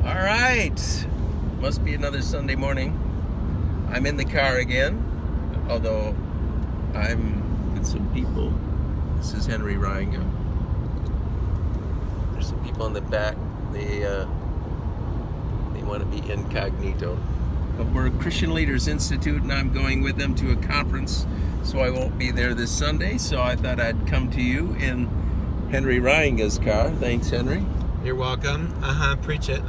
All right. Must be another Sunday morning. I'm in the car again, although I'm with some people. This is Henry Ryan. There's some people in the back. They want to be incognito. But we're Christian Leaders Institute, and I'm going with them to a conference, so I won't be there this Sunday. So I thought I'd come to you in Henry Ryan's car. Thanks, Henry. You're welcome. Preach it.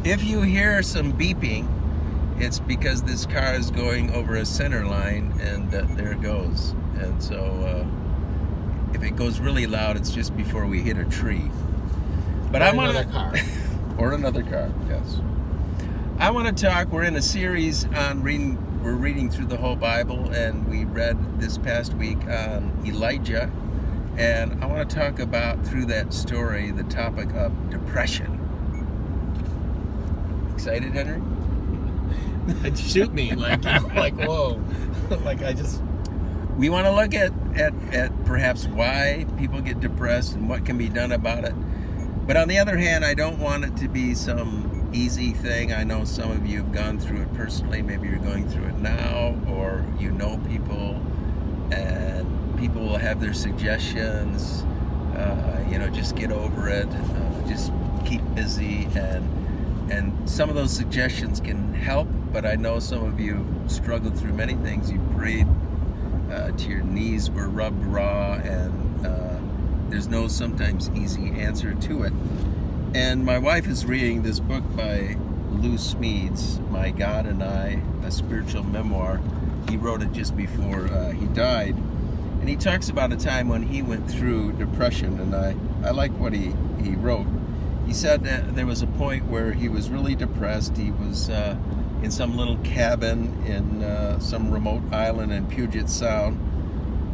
If you hear some beeping, it's because this car is going over a center line, and there it goes. And so if it goes really loud, it's just before we hit a tree. But Or another car. Or another car, yes. I want to talk. We're in a series on reading. We're reading through the whole Bible, and we read this past week on Elijah. And I want to talk about, through that story, the topic of depression. Excited, Henry? Shoot me, like whoa. We want to look at perhaps why people get depressed and what can be done about it. But on the other hand, I don't want it to be some easy thing. I know some of you have gone through it personally. Maybe you're going through it now, or you know people, and people will have their suggestions. Just get over it. Just keep busy, and some of those suggestions can help. But I know some of you struggled through many things. You prayed till your knees were rubbed raw, and there's no sometimes easy answer to it. And my wife is reading this book by Lou Smedes, My God and I, a spiritual memoir. He wrote it just before he died. And he talks about a time when he went through depression, and I like what he wrote. He said that there was a point where he was really depressed. He was in some little cabin in some remote island in Puget Sound.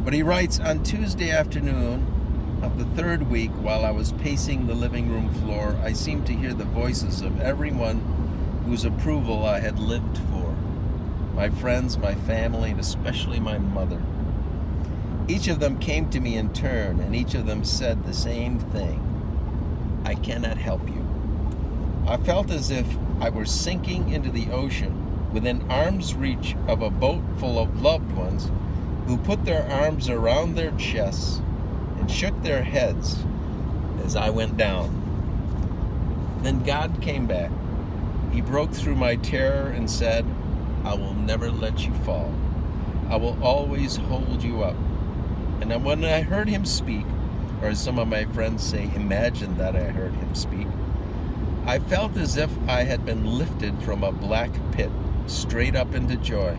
But he writes, on Tuesday afternoon of the third week, while I was pacing the living room floor, I seemed to hear the voices of everyone whose approval I had lived for. My friends, my family, and especially my mother. Each of them came to me in turn, and each of them said the same thing. I cannot help you. I felt as if I were sinking into the ocean within arm's reach of a boat full of loved ones who put their arms around their chests and shook their heads as I went down. Then God came back. He broke through my terror and said, I will never let you fall. I will always hold you up. And when I heard him speak, or as some of my friends say, imagine that I heard him speak, I felt as if I had been lifted from a black pit straight up into joy.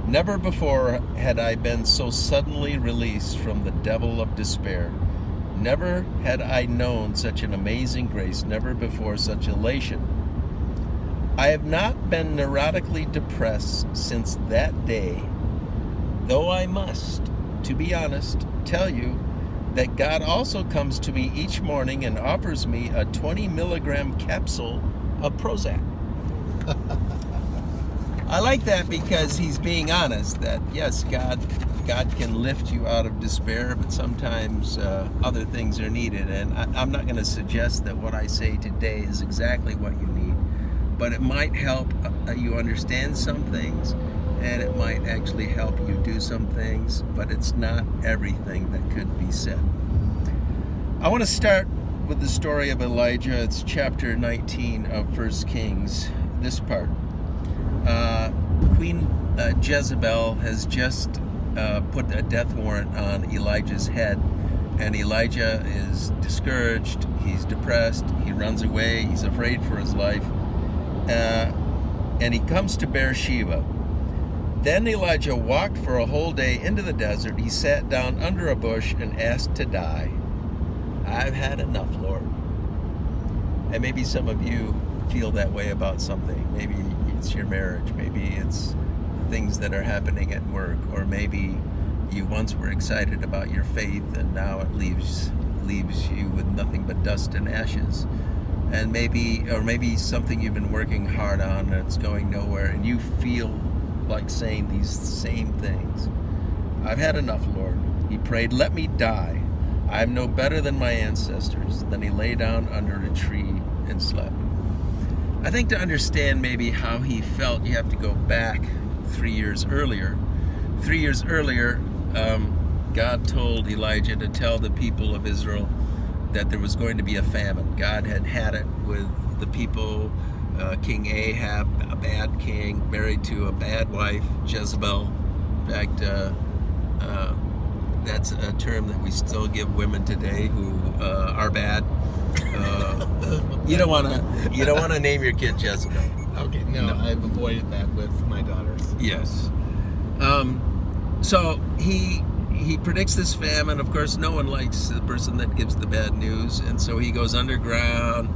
Never before had I been so suddenly released from the devil of despair. Never had I known such an amazing grace, never before such elation. I have not been neurotically depressed since that day, though I must, to be honest, tell you that God also comes to me each morning and offers me a 20 milligram capsule of Prozac. I like that because he's being honest that, yes, God can lift you out of despair, but sometimes other things are needed. And I'm not going to suggest that what I say today is exactly what you need, but it might help you understand some things, and it might actually help you do some things, but it's not everything that could be said. I want to start with the story of Elijah. It's chapter 19 of 1 Kings, this part. Queen Jezebel has just put a death warrant on Elijah's head, and Elijah is discouraged, he's depressed, he runs away, he's afraid for his life, and he comes to Beersheba. Then Elijah walked for a whole day into the desert. He sat down under a bush and asked to die. I've had enough, Lord. And maybe some of you feel that way about something. Maybe it's your marriage. Maybe it's things that are happening at work. Or maybe you once were excited about your faith and now it leaves you with nothing but dust and ashes. And maybe something you've been working hard on and it's going nowhere, and you feel like saying these same things. I've had enough, Lord. He prayed, let me die. I am no better than my ancestors. Then he lay down under a tree and slept. I think to understand maybe how he felt, you have to go back 3 years earlier. 3 years earlier, God told Elijah to tell the people of Israel that there was going to be a famine. God had it with the people. King Ahab, a bad king, married to a bad wife, Jezebel. In fact, that's a term that we still give women today who are bad. You don't want to name your kid Jezebel. Okay, no, I've avoided that with my daughters. Yes. So he predicts this famine. Of course, no one likes the person that gives the bad news, and so he goes underground,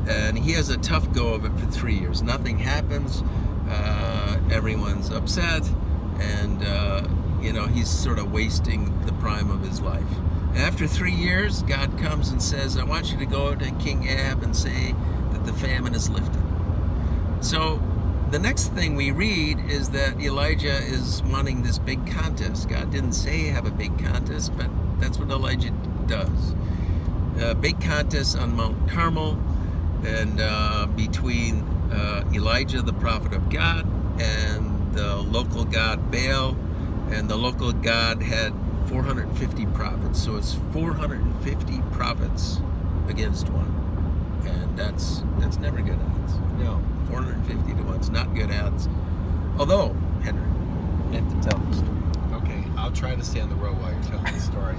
and he has a tough go of it for 3 years. Nothing happens. Everyone's upset, and he's sort of wasting the prime of his life. After 3 years, God comes and says, I want you to go to King Ahab and say that the famine is lifted. So the next thing we read is that Elijah is wanting this big contest. God didn't say have a big contest, but that's what Elijah does. A big contest on Mount Carmel, and between Elijah, the prophet of God, and the local god Baal. And the local god had 450 prophets, so it's 450 prophets against one, and that's never good odds. No. 450 to 1's not good odds. Although, Henry, you have to tell the story. Okay, I'll try to stay on the road while you're telling the story.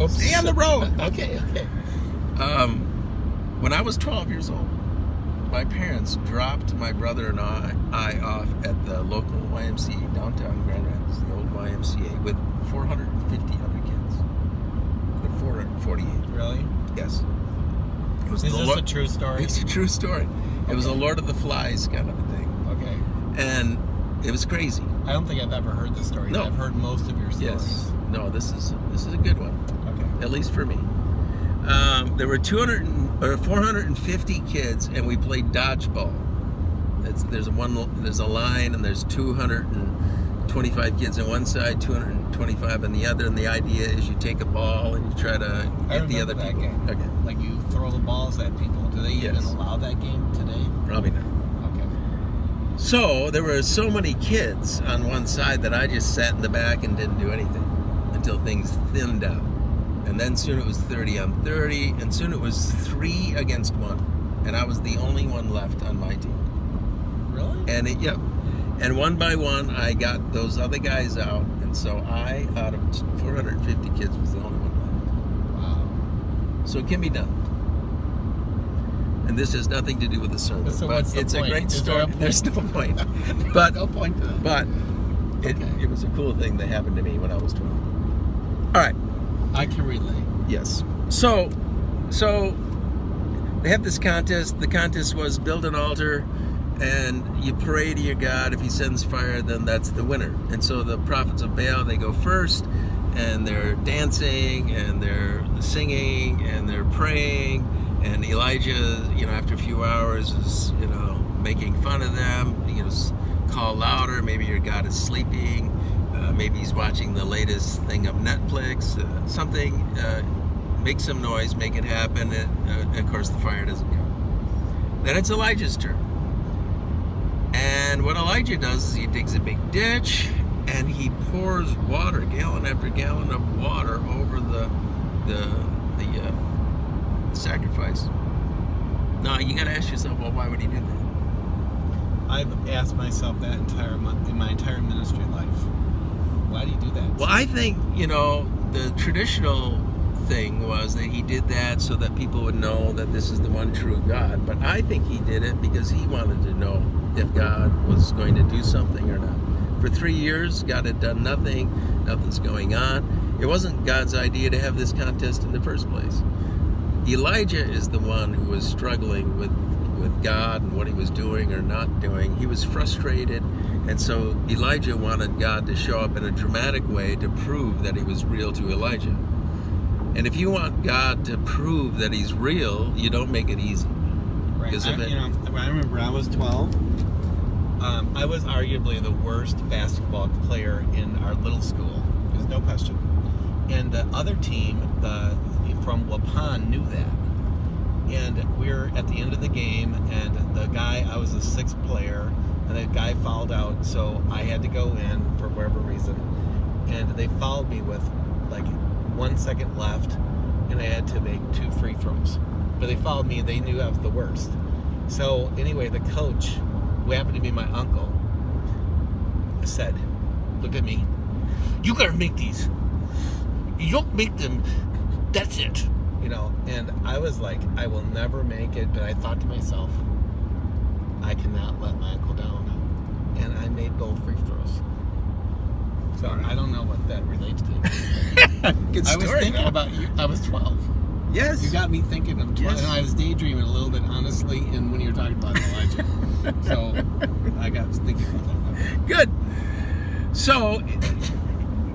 Stay on the road. Okay. When I was 12 years old, my parents dropped my brother and I off at the local YMCA downtown Grand Rapids, the old YMCA, with 450 other kids. With 448. Really? Yes. Is this a true story? It's a true story. It was a Lord of the Flies kind of a thing. Okay. And it was crazy. I don't think I've ever heard this story. No. I've heard most of your stories. Yes. No, this is a good one. Okay. At least for me. There were 450 kids, and we played dodgeball. There's a line, and there's 225 kids on one side, 225 on the other, and the idea is you take a ball and you try to hit the other people. Game. Okay. Like you throw the balls at people. Do they even allow that game today? Probably not. Okay. So there were so many kids on one side that I just sat in the back and didn't do anything until things thinned out. And then soon it was 30 on 30, and soon it was 3 against 1. And I was the only one left on my team. Really? And and one by one, I got those other guys out, and so I, out of 450 kids, was the only one left. Wow. So it can be done. And this has nothing to do with the sermon, So but what's the it's point? a great Is there story. a point? There's no point. But No point to that. But it was a cool thing that happened to me when I was 12. All right. I can relate. Yes. So they have this contest. The contest was build an altar, and you pray to your God. If he sends fire, then that's the winner. And so the prophets of Baal, they go first, and they're dancing, and they're singing, and they're praying. And Elijah, after a few hours is, making fun of them. Call louder. Maybe your God is sleeping. Maybe he's watching the latest thing of Netflix. Something. Make some noise. Make it happen. And of course, the fire doesn't come. Then it's Elijah's turn. And what Elijah does is he digs a big ditch and he pours water, gallon after gallon of water, over the sacrifice. Now you got to ask yourself, well, why would he do that? I've asked myself that in my entire ministry life. Why do you do that? Well, I think the traditional thing was that he did that so that people would know that this is the one true God. But I think he did it because he wanted to know if God was going to do something or not. For 3 years, God had done nothing. Nothing's going on. It wasn't God's idea to have this contest in the first place. Elijah is the one who was struggling with God and what he was doing or not doing. He was frustrated, and so Elijah wanted God to show up in a dramatic way to prove that he was real to Elijah. And if you want God to prove that he's real, you don't make it easy. Right. I remember I was 12. I was arguably the worst basketball player in our little school. There's no question. And the other team, from Waupun, knew that. And we're at the end of the game, and I was a sixth player, and the guy fouled out, so I had to go in for whatever reason. And they fouled me with like 1 second left, and I had to make 2 free throws. But they fouled me, and they knew I was the worst. So anyway, the coach, who happened to be my uncle, said, "Look at me. You gotta make these. You don't make them. That's it." And I was like, I will never make it. But I thought to myself, I cannot let my uncle down. And I made both free throws. So I don't know what that relates to. Good story, I was thinking about you. I was 12. Yes. You got me thinking of 12. Yes. And I was daydreaming a little bit, honestly, and when you were talking about Elijah. So I got thinking about that. Good. So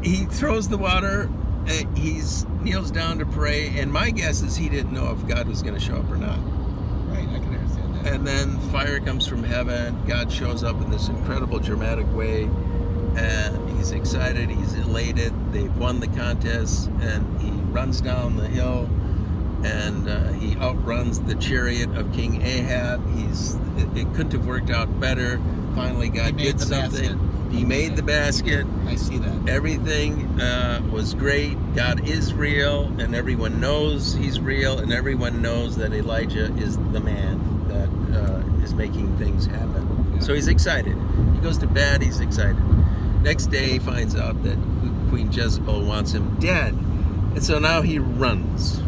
he throws the water. He kneels down to pray, and my guess is he didn't know if God was going to show up or not. Right, I can understand that. And then fire comes from heaven. God shows up in this incredible, dramatic way, and he's excited. He's elated. They've won the contest, and he runs down the hill, and he outruns the chariot of King Ahab. It couldn't have worked out better. Finally, God did something. Basket. He made the basket. I see that. Everything was great. God is real, and everyone knows he's real, and everyone knows that Elijah is the man that is making things happen. Yeah. So he's excited. He goes to bed, he's excited. Next day, he finds out that Queen Jezebel wants him dead. And so now he runs.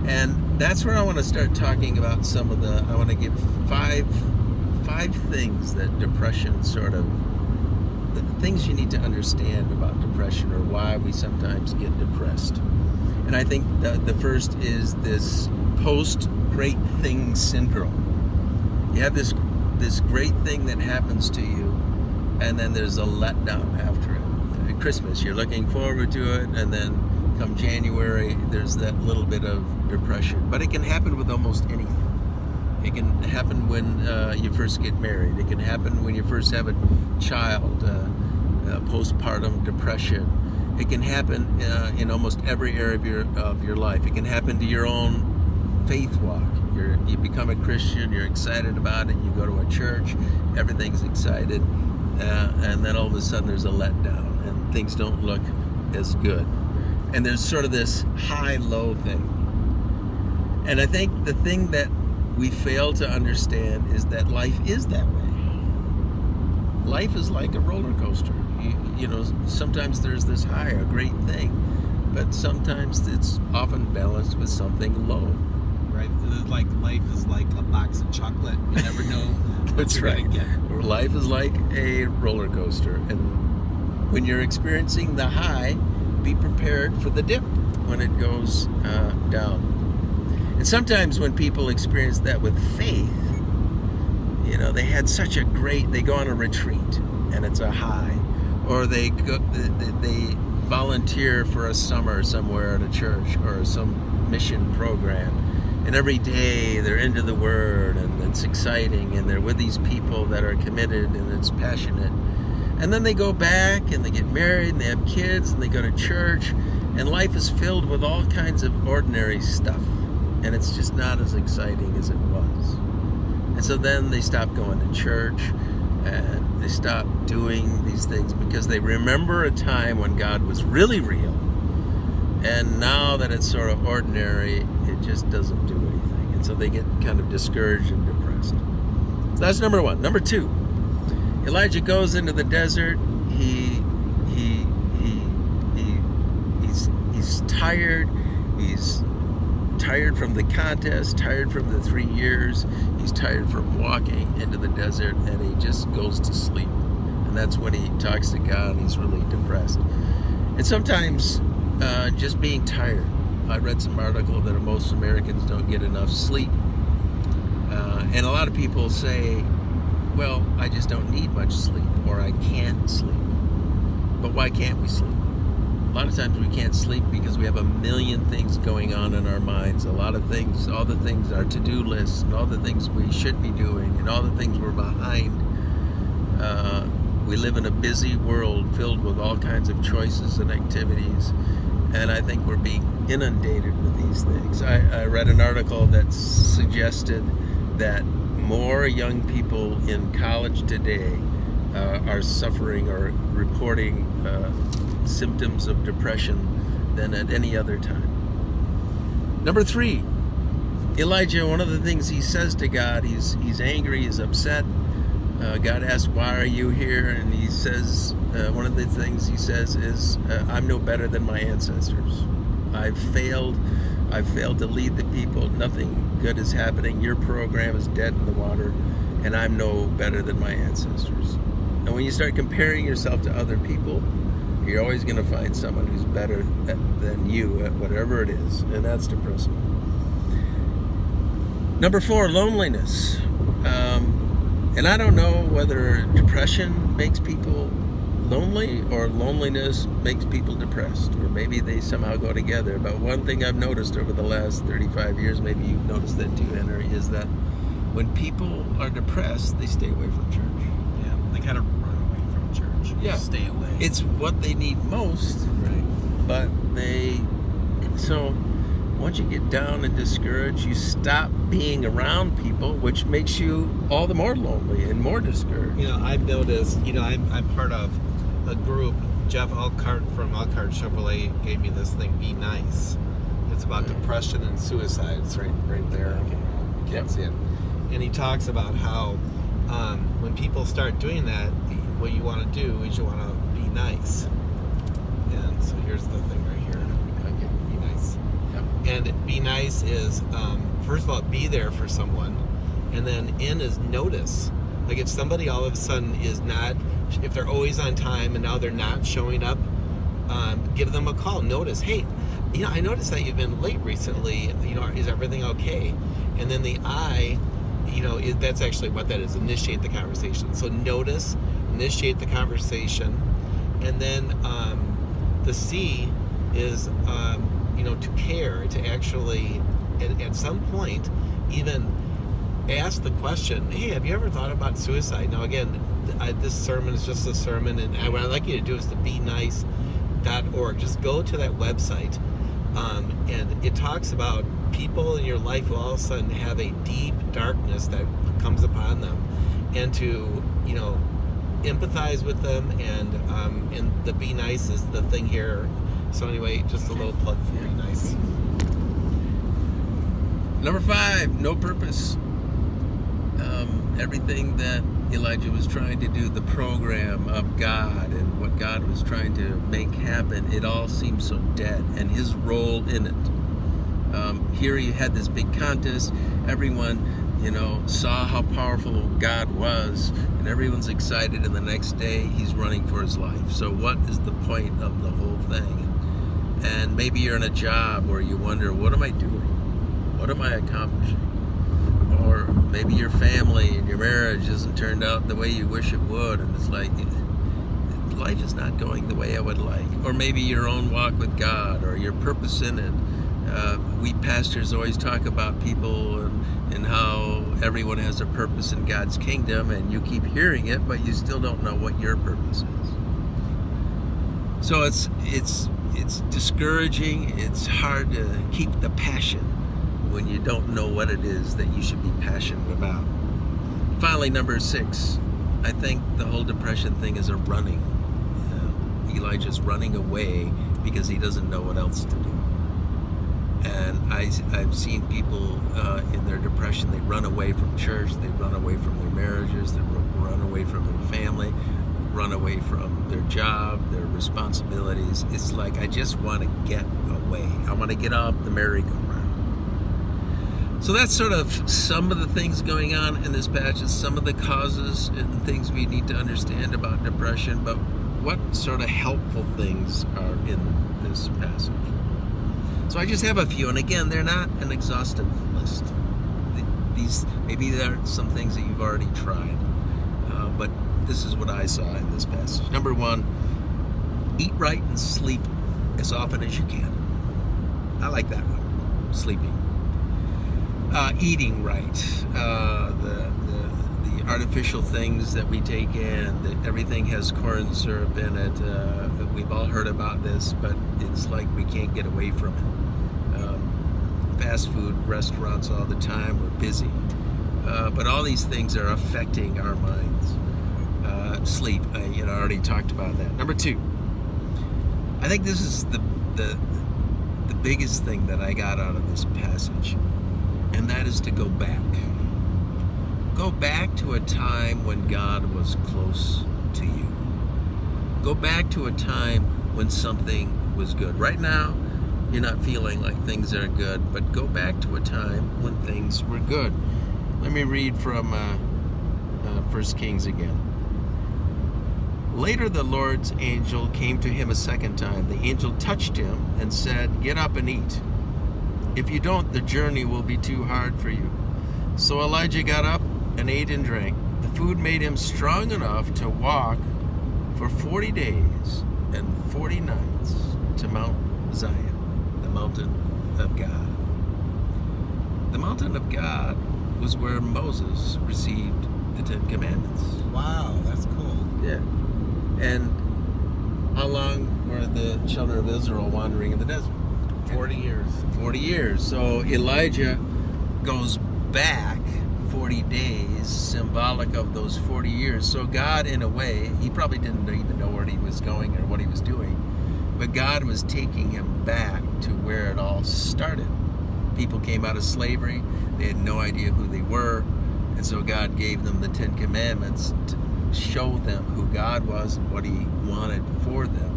And that's where I want to start talking about I want to give five things that depression the things you need to understand about depression, or why we sometimes get depressed. And I think the first is this post-great thing syndrome. You have this great thing that happens to you, and then there's a letdown after it. At Christmas, you're looking forward to it, and then come January, there's that little bit of depression. But it can happen with almost anything. It can happen when you first get married. It can happen when you first have a child, postpartum depression. It can happen in almost every area of your life. It can happen to your own faith walk. You become a Christian, you're excited about it, you go to a church, everything's excited, and then all of a sudden there's a letdown, and things don't look as good. And there's sort of this high-low thing. And I think the thing that we fail to understand is that life is that way. Life is like a roller coaster. Sometimes there's this high, a great thing, but sometimes it's often balanced with something low. Right? Like life is like a box of chocolate. You never know what That's you're right. gonna get. Life is like a roller coaster, and when you're experiencing the high, be prepared for the dip when it goes down. And sometimes when people experience that with faith, they had such a they go on a retreat and it's a high, or they volunteer for a summer somewhere at a church or some mission program, and every day they're into the Word, and it's exciting, and they're with these people that are committed, and it's passionate. And then they go back and they get married and they have kids and they go to church, and life is filled with all kinds of ordinary stuff, and it's just not as exciting as it was. And so then they stop going to church, and they stop doing these things because they remember a time when God was really real, and now that it's sort of ordinary, it just doesn't do anything. And so they get kind of discouraged and depressed. So that's number one. Number two, Elijah goes into the desert. He's tired. He's tired from the contest, tired from the 3 years. He's tired from walking into the desert, and he just goes to sleep. And that's when he talks to God, and he's really depressed. And sometimes just being tired. I read some article that most Americans don't get enough sleep. And a lot of people say, well, I just don't need much sleep, or I can't sleep. But why can't we sleep? A lot of times we can't sleep because we have a million things going on in our minds. A lot of things, all the things, our to-do lists, and all the things we should be doing, and all the things we're behind. We live in a busy world filled with all kinds of choices and activities. And I think we're being inundated with these things. I read an article that suggested that more young people in college today are suffering or reporting symptoms of depression than at any other time. Number 3, Elijah, one of the things he says to God, he's angry, he's upset. God asks, why are you here? And he says, one of the things he says is, I'm no better than my ancestors. I've failed to lead the people. Nothing good is happening. Your program is dead in the water, and I'm no better than my ancestors. And when you start comparing yourself to other people, you're always going to find someone who's better than you at whatever it is, and that's depressing. Number 4, loneliness. And I don't know whether depression makes people lonely or loneliness makes people depressed, or maybe they somehow go together. But one thing I've noticed over the last 35 years, maybe you've noticed that too, Henry, is that when people are depressed, they stay away from church. Yeah, they kind of run away from church. Yeah. Stay away. It's what they need most, right. but so once you get down and discouraged, you stop being around people, which makes you all the more lonely and more discouraged. I've noticed, I'm part of a group. Jeff Alcart from Alcart Chevrolet gave me this thing, Be Nice. It's about depression and suicide. It's right there. Okay. You can't see it. And he talks about how when people start doing that, what you want to do is you want to be nice. And so here's the thing right here. Okay. Be nice. And be nice is, first of all, be there for someone. And then N is notice. Like if somebody all of a sudden is not, if they're always on time and now they're not showing up, give them a call. Notice, hey, I noticed that you've been late recently. Is everything okay? And then the I, that's actually what that is, initiate the conversation. So notice, initiate the conversation. And then the C is, to care, to actually, at some point, even ask the question, hey, have you ever thought about suicide? Now, again, this sermon is just a sermon, and what I'd like you to do is to BeNice.org. Just go to that website, and it talks about people in your life who all of a sudden have a deep darkness that comes upon them, and to, empathize with them, and the Be Nice is the thing here. So anyway, just a little plug for Be Nice. Number 5, no purpose. Everything that Elijah was trying to do, the program of God and what God was trying to make happen, it all seemed so dead, and his role in it. Here he had this big contest. Everyone, saw how powerful God was, and everyone's excited, and the next day he's running for his life. So what is the point of the whole thing? And maybe you're in a job where you wonder, what am I doing? What am I accomplishing? Or maybe your family and your marriage hasn't turned out the way you wish it would, and it's like life is not going the way I would like. Or maybe your own walk with God, or your purpose in it. We pastors always talk about people and how everyone has a purpose in God's kingdom, and you keep hearing it, but you still don't know what your purpose is. So it's discouraging. It's hard to keep the passion when you don't know what it is that you should be passionate about. Finally, number 6, I think the whole depression thing is a running. Elijah's running away because he doesn't know what else to do. And I've seen people in their depression, they run away from church, they run away from their marriages, they run away from their family, run away from their job, their responsibilities. It's like, I just want to get away. I want to get off the merry-go-round. So that's sort of some of the things going on in this passage, some of the causes and things we need to understand about depression, but what sort of helpful things are in this passage? So I just have a few, and again, they're not an exhaustive list. Maybe there are some things that you've already tried, but this is what I saw in this passage. Number 1, eat right and sleep as often as you can. I like that one, sleeping. Eating right. The artificial things that we take in, that everything has corn syrup in it. We've all heard about this, but it's like we can't get away from it. Fast food restaurants all the time, we're busy. But all these things are affecting our minds. Sleep, I already talked about that. Number 2, I think this is the biggest thing that I got out of this passage, and that is to go back. Go back to a time when God was close to you. Go back to a time when something was good. Right now, you're not feeling like things are good, but go back to a time when things were good. Let me read from 1 Kings again. Later the Lord's angel came to him a second time. The angel touched him and said, "Get up and eat. If you don't, the journey will be too hard for you." So Elijah got up and ate and drank. The food made him strong enough to walk for 40 days and 40 nights to Mount Zion, the mountain of God. The mountain of God was where Moses received the 10 Commandments. Wow, that's cool. Yeah. And how long were the children of Israel wandering in the desert? 40 years. 40 years. So Elijah goes back 40 days, symbolic of those 40 years. So God, in a way, he probably didn't even know where he was going or what he was doing, but God was taking him back to where it all started. People came out of slavery. They had no idea who they were. And so God gave them the 10 Commandments to show them who God was and what he wanted for them.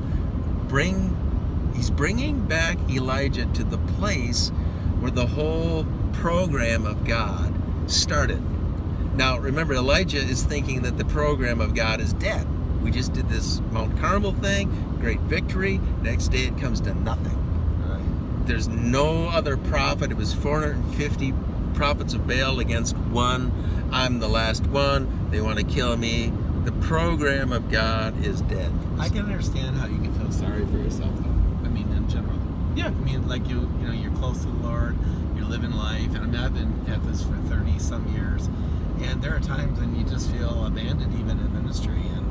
He's bringing back Elijah to the place where the whole program of God started. Now, remember, Elijah is thinking that the program of God is dead. We just did this Mount Carmel thing, great victory. Next day it comes to nothing. Right. There's no other prophet. It was 450 prophets of Baal against one. I'm the last one. They want to kill me. The program of God is dead. I can understand how you can feel sorry for yourself, though. I mean, in general. Yeah. I mean, like you're close to the Lord, you're living life, and I mean, I've been at this for 30 some years, and there are times when you just feel abandoned, even in ministry, and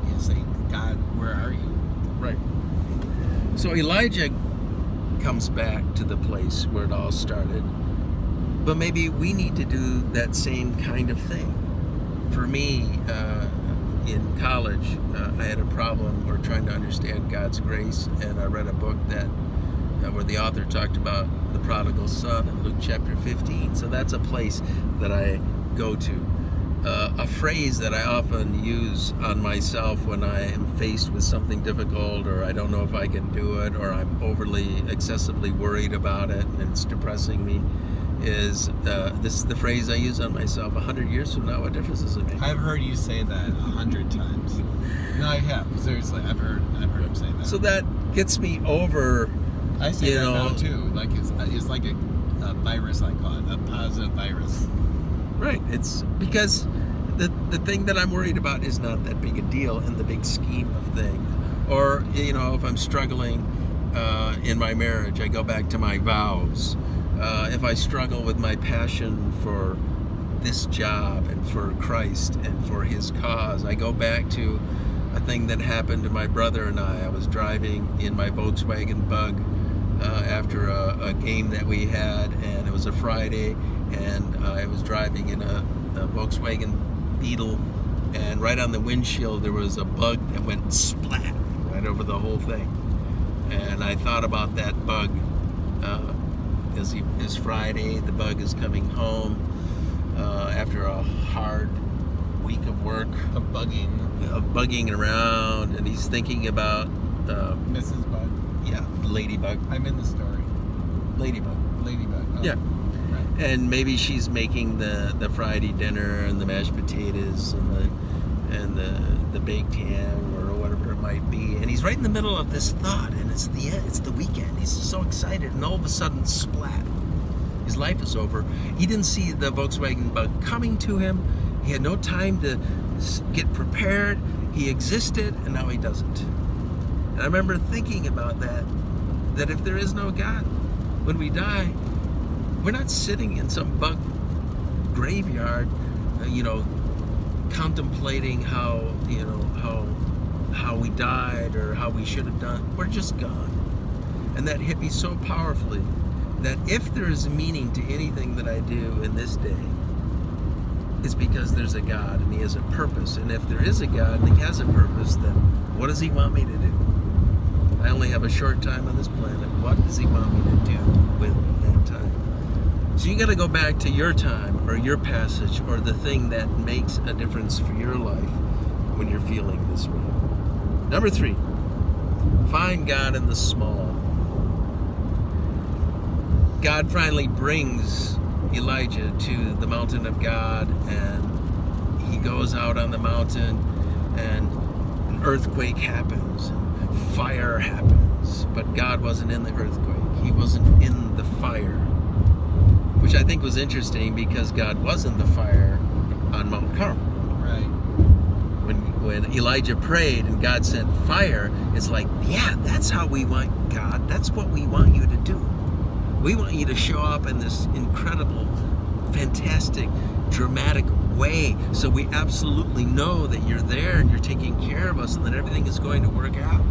you say, God, where are you? Right. So Elijah comes back to the place where it all started, but maybe we need to do that same kind of thing. For me, in college, I had a problem where trying to understand God's grace, and I read a book that where the author talked about the prodigal son in Luke chapter 15. So that's a place that I go to. A phrase that I often use on myself when I am faced with something difficult, or I don't know if I can do it, or I'm overly, excessively worried about it and it's depressing me, is this is the phrase I use on myself: 100 years from now, what difference does it make? I've heard you say that 100 times. No, I have. Seriously, I've heard him say that. So that gets me over. I say that now too. Like it's like a virus, I call it, a positive virus. Right. It's because the thing that I'm worried about is not that big a deal in the big scheme of things. Or if I'm struggling in my marriage, I go back to my vows. If I struggle with my passion for this job and for Christ and for his cause, I go back to a thing that happened to my brother and I. I was driving in my Volkswagen Bug after a game that we had, and it was a Friday, and I was driving in a Volkswagen Beetle, and right on the windshield there was a bug that went splat right over the whole thing. And I thought about that bug. It's Friday, the bug is coming home after a hard week of work. Of bugging around, and he's thinking about Mrs. Bug. Yeah, Ladybug. I'm in the story. Ladybug. Oh, Yeah. Right. And maybe she's making the Friday dinner and the mashed potatoes and the baked ham or whatever it might be. And he's right in the middle of this thought, and it's the weekend. He's so excited, and all of a sudden, splat. His life is over. He didn't see the Volkswagen Bug coming to him. He had no time to get prepared. He existed, and now he doesn't. And I remember thinking about that if there is no God, when we die, we're not sitting in some bug graveyard contemplating how we died or how we should have done. We're just gone. And that hit me so powerfully that if there is meaning to anything that I do in this day, it's because there's a God and He has a purpose. And if there is a God and He has a purpose, then what does He want me to do? I only have a short time on this planet. What does He want me to do with that time? So you got to go back to your time or your passage or the thing that makes a difference for your life when you're feeling this way. Number 3, find God in the small. God finally brings Elijah to the mountain of God, and he goes out on the mountain, and an earthquake happens, and fire happens, but God wasn't in the earthquake. He wasn't in the fire, which I think was interesting because God was in the fire on Mount Carmel. Right. When Elijah prayed and God sent fire, it's like, yeah, that's how we want God. That's what we want you to do. We want you to show up in this incredible, fantastic, dramatic way, so we absolutely know that you're there and you're taking care of us and that everything is going to work out.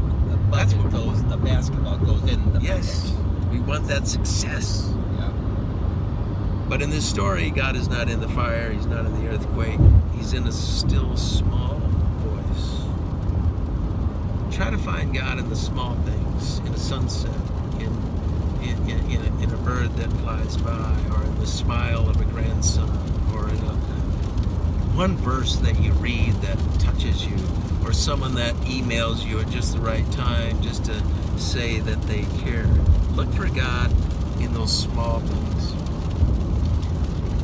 That's what the basketball goes in the yes, bucket. We want that success. Yeah. But in this story, God is not in the fire. He's not in the earthquake. He's in a still small voice. Try to find God in the small things, in a sunset, in a bird that flies by, or in the smile of a grandson, or in one verse that you read that touches you, or someone that emails you at just the right time just to say that they care. Look for God in those small things.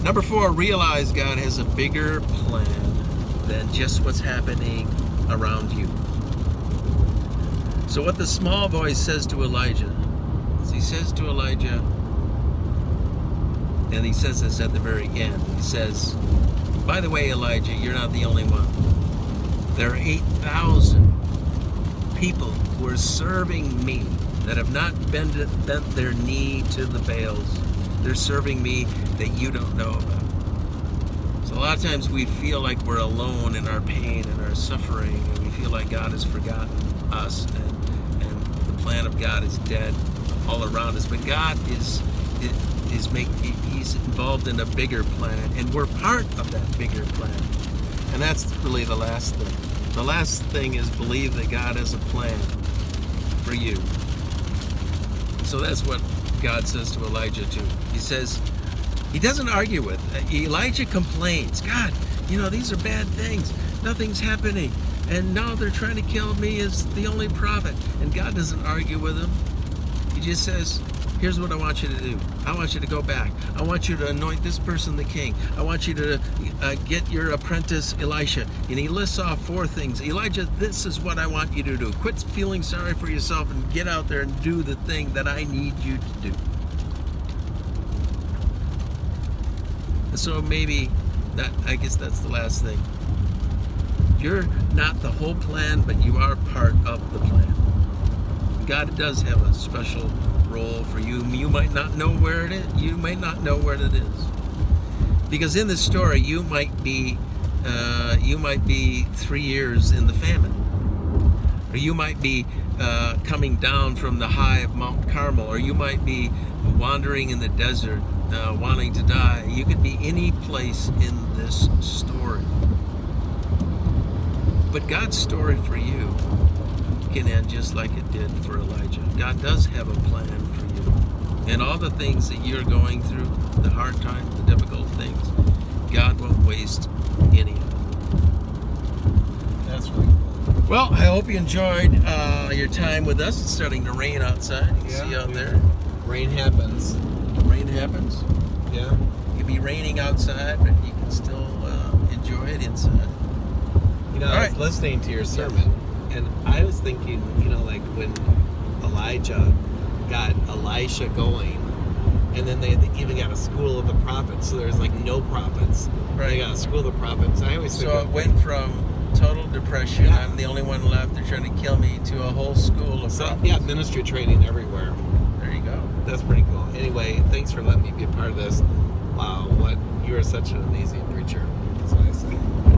Number 4, realize God has a bigger plan than just what's happening around you. So what the small voice says to Elijah, he says to Elijah, and he says this at the very end, he says, by the way, Elijah, you're not the only one. There are 8,000 people who are serving me that have not bent their knee to the Baals. They're serving me that you don't know about. So a lot of times we feel like we're alone in our pain and our suffering, and we feel like God has forgotten us, and the plan of God is dead all around us. But God he's involved in a bigger plan, and we're part of that bigger plan. And that's really the last thing. The last thing is believe that God has a plan for you. So that's what God says to Elijah too. He says, he doesn't argue with it. Elijah complains, God, these are bad things. Nothing's happening. And now they're trying to kill me as the only prophet. And God doesn't argue with him. He just says, here's what I want you to do. I want you to go back. I want you to anoint this person the king. I want you to get your apprentice Elisha. And he lists off 4 things. Elijah, this is what I want you to do. Quit feeling sorry for yourself and get out there and do the thing that I need you to do. And so maybe I guess that's the last thing. You're not the whole plan, but you are part of the plan. God does have a special role for you. You might not know where it is. You might not know where it is, because in this story, you might be 3 years in the famine, or you might be coming down from the high of Mount Carmel, or you might be wandering in the desert, wanting to die. You could be any place in this story, but God's story for you can end just like it did for Elijah. God does have a plan for you. And all the things that you're going through, the hard times, the difficult things, God won't waste any of it. That's really cool. Well, I hope you enjoyed your time with us. It's starting to rain outside. You can see out there. Rain happens. Rain happens. Yeah. It could be raining outside, but you can still enjoy it inside. I was listening to your sermon. And I was thinking, like when Elijah got Elisha going, and then they even got a school of the prophets, so there's like no prophets. Right. They got a school of the prophets. I always think it went from total depression, I'm the only one left, they're trying to kill me, to a whole school of prophets. Yeah, ministry training everywhere. There you go. That's pretty cool. Anyway, thanks for letting me be a part of this. Wow, you are such an amazing preacher. So City.